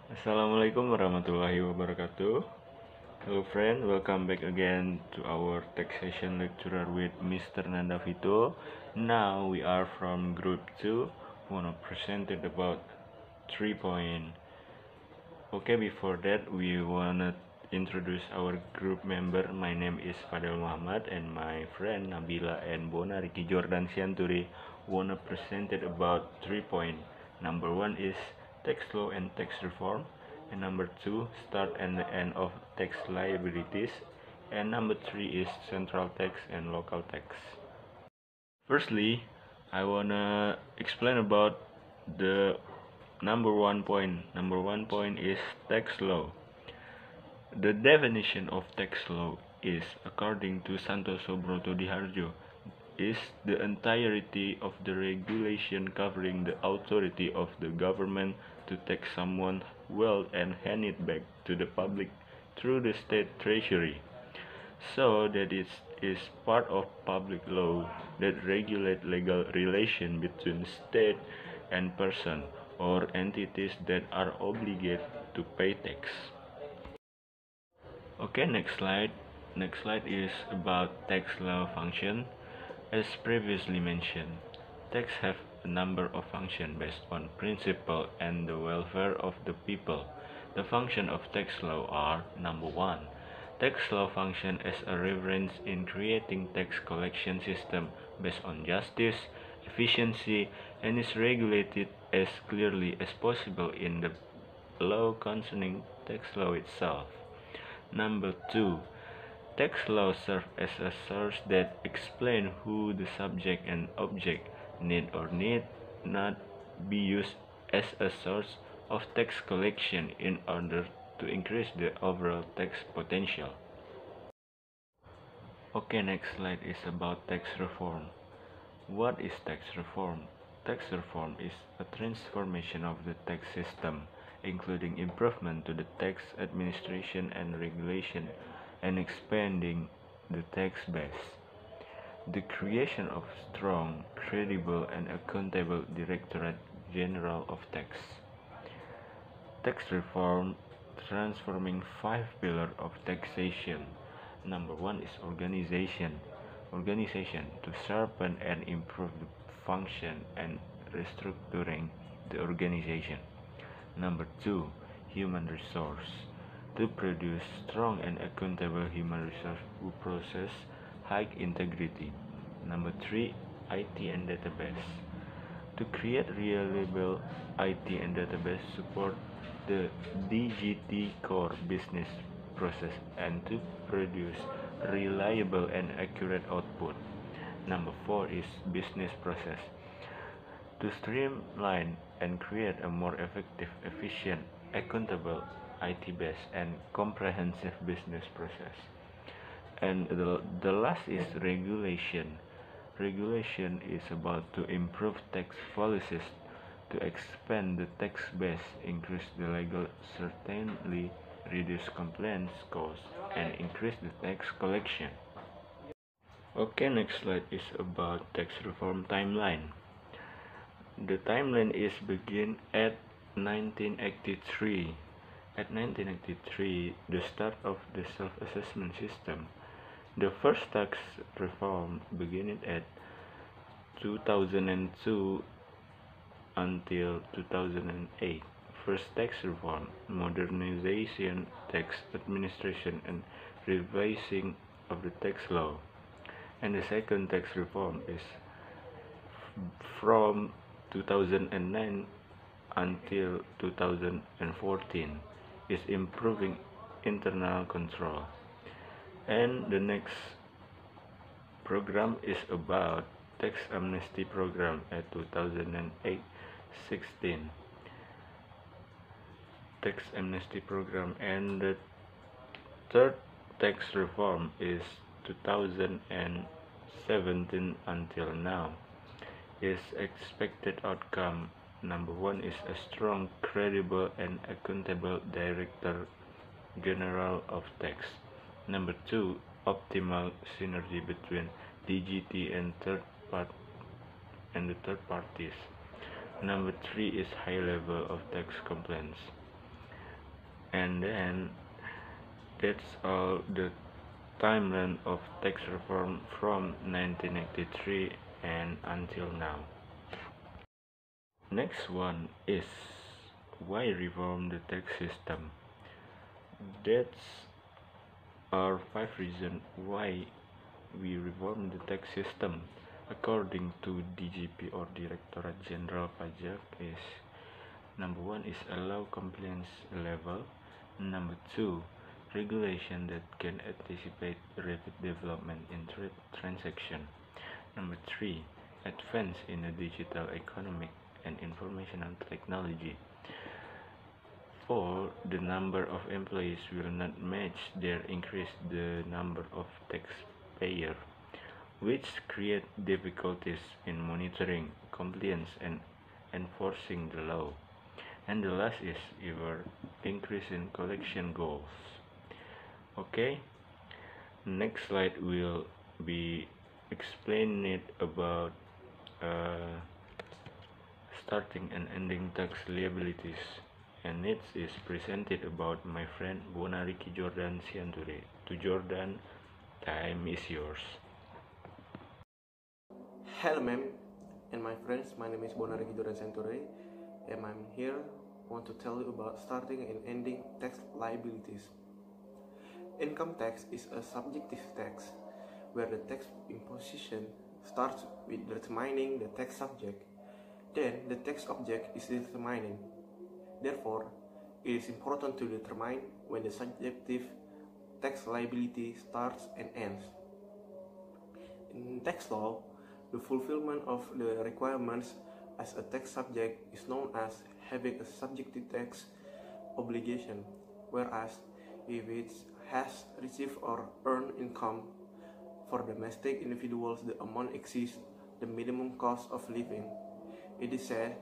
Assalamualaikum warahmatullahi wabarakatuh. Hello friend, welcome back again to our taxation lecturer with Mr. Nanda Vito. Now we are from group 2, wanna present it about 3 point. Okay, before that we wanna introduce our group member. My name is Fadel Muhammad and my friend Nabila and Bona Ricky Jordan Sianturi wanna present it about 3 point. Number 1 is tax law and tax reform, and number 2 start and the end of tax liabilities, and number 3 is central tax and local tax. Firstly, I wanna explain about the number 1 point. Number 1 point is tax law. The definition of tax law is, according to Santoso Brotodiharjo, is the entirety of the regulation covering the authority of the government to tax someone's wealth and hand it back to the public through the state treasury. So that it is part of public law that regulate legal relation between state and person or entities that are obligated to pay tax. Okay, next slide. Next slide is about tax law function. As previously mentioned, tax have a number of functions based on principle and the welfare of the people. The function of tax law are: number 1, tax law function as a reference in creating tax collection system based on justice, efficiency, and is regulated as clearly as possible in the law concerning tax law itself. Number 2, tax law serve as a source that explain who the subject and object need or need not be used as a source of tax collection in order to increase the overall tax potential. Okay, next slide is about tax reform. What is tax reform? Tax reform is a transformation of the tax system, including improvement to the tax administration and regulation, and expanding the tax base. The creation of strong, credible, and accountable Directorate General of Tax. Tax reform transforming 5 pillars of taxation. Number 1 is organization. Organization to sharpen and improve the function and restructuring the organization. Number 2, human resource to produce strong and accountable human resource who process high integrity. Number 3, IT and database to create reliable IT and database support the DGT core business process and to produce reliable and accurate output. Number 4 is business process to streamline and create a more effective, efficient, accountable, IT-based, and comprehensive business process. And the last is regulation. Regulation is about to improve tax policies, to expand the tax base, increase the legal certainty, reduce compliance costs, and increase the tax collection. Okay, next slide is about tax reform timeline. The timeline is begin at 1983. At 1983, the start of the self-assessment system. The first tax reform beginning at 2002 until 2008. First tax reform, modernization, tax administration, and revising of the tax law. And the second tax reform is from 2009 until 2014, is improving internal control. And the next program is about tax amnesty program at 2008-16 tax amnesty program. And the third tax reform is 2017 until now. Is expected outcome: number 1 is a strong, credible, and accountable Director General of Tax. Number 2, optimal synergy between DGT and the third parties. Number 3 is high level of tax compliance. And then that's all the timeline of tax reform from 1983 and until now. Next one is why reform the tax system. That's are 5 reasons why we reform the tax system. According to DGP or Directorate General Pajak is number one is allow compliance level. Number two, regulation that can anticipate rapid development in transaction. Number three, advance in the digital economic and informational technology. 4. The number of employees will not match their increase the number of taxpayers, which create difficulties in monitoring compliance and enforcing the law. And the last is your increase in collection goals. Okay, next slide will be explaining about uh, starting and ending tax liabilities, and it is presented about my friend Bonariki Jordan Sianture. To Jordan, time is yours. Hello ma'am and my friends, my name is Bonariki Jordan Sianture and I'm here want to tell you about starting and ending tax liabilities. Income tax is a subjective tax where the tax imposition starts with determining the tax subject, then the tax object is determining. Therefore, it is important to determine when the subjective tax liability starts and ends. In tax law, the fulfillment of the requirements as a tax subject is known as having a subjective tax obligation, whereas if it has received or earned income for domestic individuals the amount exceeds the minimum cost of living, it is said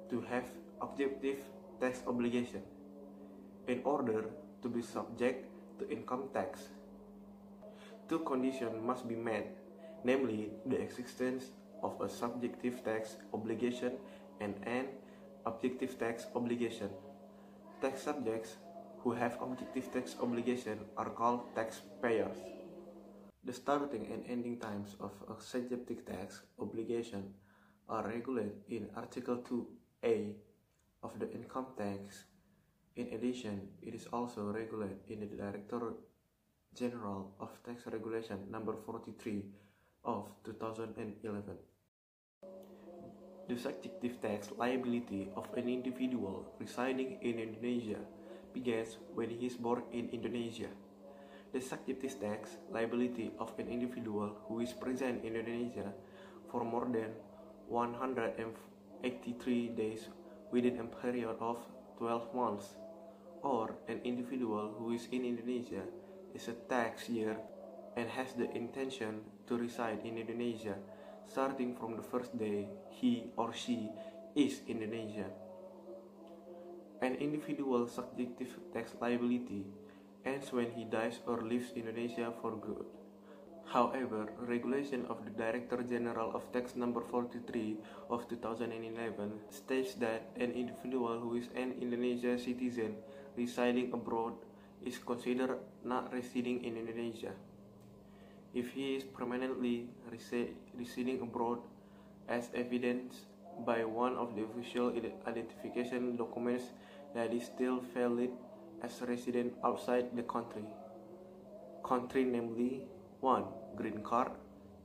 to have objective tax obligation. In order to be subject to income tax, two conditions must be met, namely the existence of a subjective tax obligation and an objective tax obligation. Tax subjects who have objective tax obligation are called taxpayers. The starting and ending times of a subjective tax obligation are regulated in Article 2A of the Income Tax. In addition, it is also regulated in the Directorate General of Tax Regulation number 43 of 2011. The subjective tax liability of an individual residing in Indonesia begins when he is born in Indonesia. The subjective tax liability of an individual who is present in Indonesia for more than 183 days within a period of 12 months, or an individual who is in Indonesia is a tax year and has the intention to reside in Indonesia starting from the first day he or she is in Indonesia. An individual's subjective tax liability ends when he dies or leaves Indonesia for good. However, regulation of the Director General of Tax number 43 of 2011 states that an individual who is an Indonesian citizen residing abroad is considered not residing in Indonesia. If he is permanently residing abroad, as evidenced by one of the official identification documents that is still valid as a resident outside the country, namely 1. Green card,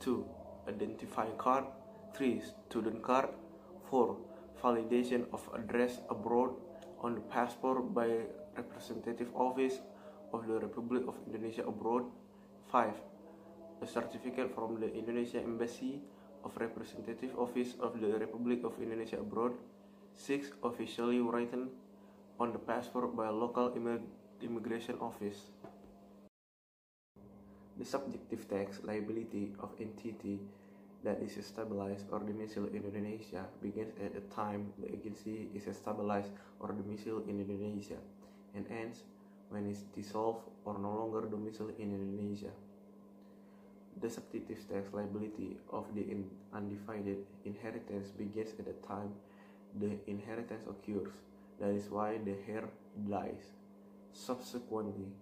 2. Identifying card, 3. Student card, 4. Validation of address abroad on the passport by representative office of the Republic of Indonesia abroad, 5. A certificate from the Indonesia Embassy of Representative Office of the Republic of Indonesia abroad, 6. Officially written on the passport by a local immigration office. The subjective tax liability of entity that is stabilized or domiciled in Indonesia begins at the time the agency is stabilized or domiciled in Indonesia and ends when it is dissolved or no longer domiciled in Indonesia. The subjective tax liability of the undivided inheritance begins at the time the inheritance occurs. That is why the heir dies. Subsequently,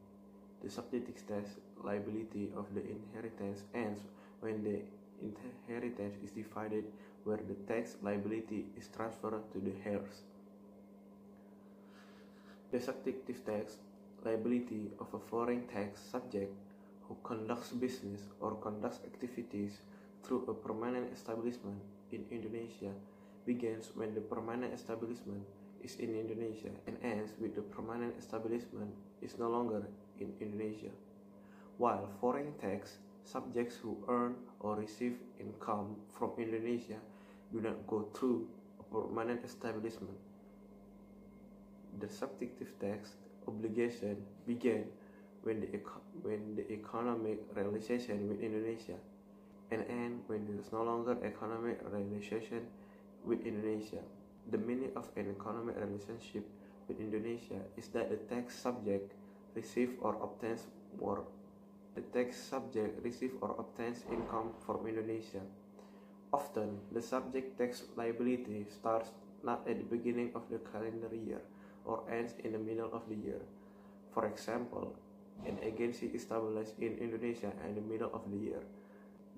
the subjective tax liability of the inheritance ends when the inheritance is divided, where the tax liability is transferred to the heirs. The subjective tax liability of a foreign tax subject who conducts business or conducts activities through a permanent establishment in Indonesia begins when the permanent establishment is in Indonesia and ends with the permanent establishment is no longer in Indonesia, while foreign tax subjects who earn or receive income from Indonesia do not go through a permanent establishment. The subjective tax obligation began when the economic relationship with Indonesia and end when there is no longer economic relationship with Indonesia. The meaning of an economic relationship with Indonesia is that the tax subject receives or obtains income from Indonesia. Often, the subject tax liability starts not at the beginning of the calendar year or ends in the middle of the year. For example, an agency established in Indonesia in the middle of the year.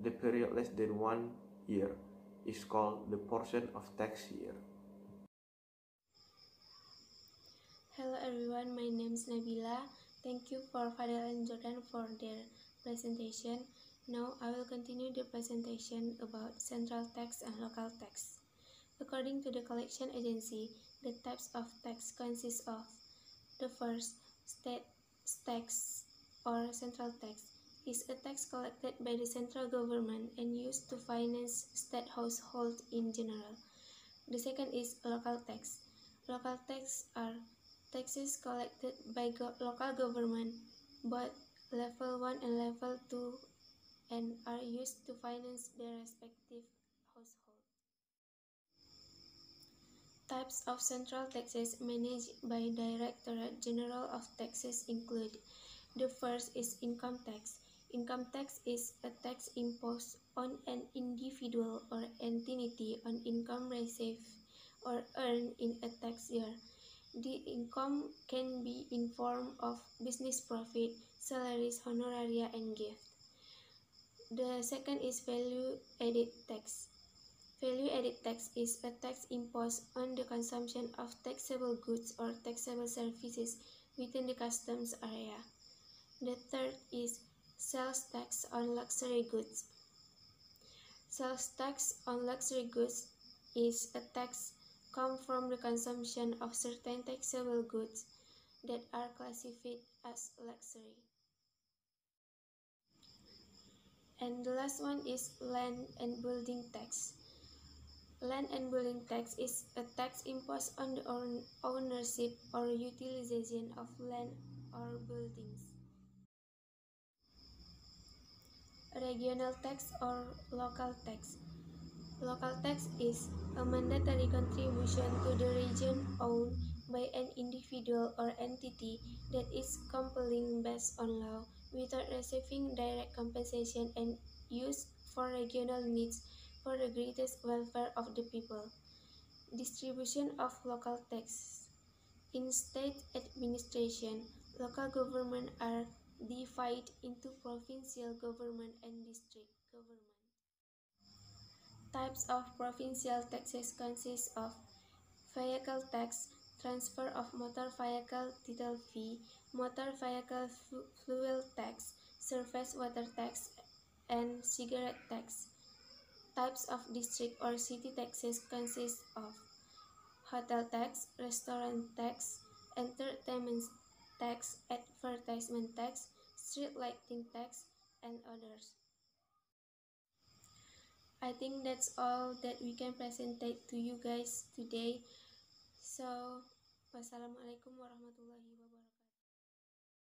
The period less than 1 year is called the portion of tax year. Hello everyone, my name is Nabila. Thank you for Fadel and Jordan for their presentation. Now I will continue the presentation about central tax and local tax. According to the collection agency, the types of tax consist of: the first, state tax or central tax is a tax collected by the central government and used to finance state households in general. The second is local tax. Local tax are taxes collected by local government, both level 1 and level 2, and are used to finance their respective household. Types of central taxes managed by Directorate General of Taxes include: the first is income tax. Income tax is a tax imposed on an individual or entity on income received or earned in a tax year. The income can be in form of business profit, salaries, honoraria, and gift. The second is value-added tax. Value-added tax is a tax imposed on the consumption of taxable goods or taxable services within the customs area. The third is sales tax on luxury goods. Sales tax on luxury goods is a tax come from the consumption of certain taxable goods that are classified as luxury. And the last one is land and building tax. Land and building tax is a tax imposed on the ownership or utilization of land or buildings. Regional tax or local tax. Local tax is a mandatory contribution to the region owned by an individual or entity that is compelling based on law without receiving direct compensation and used for regional needs for the greatest welfare of the people. Distribution of local tax. In state administration, local government are divided into provincial government and district government. Types of provincial taxes consist of vehicle tax, transfer of motor vehicle title fee, motor vehicle fuel tax, surface water tax, and cigarette tax. Types of district or city taxes consist of hotel tax, restaurant tax, entertainment tax, advertisement tax, street lighting tax, and others. I think that's all that we can present to you guys today. So, wassalamualaikum warahmatullahi wabarakatuh.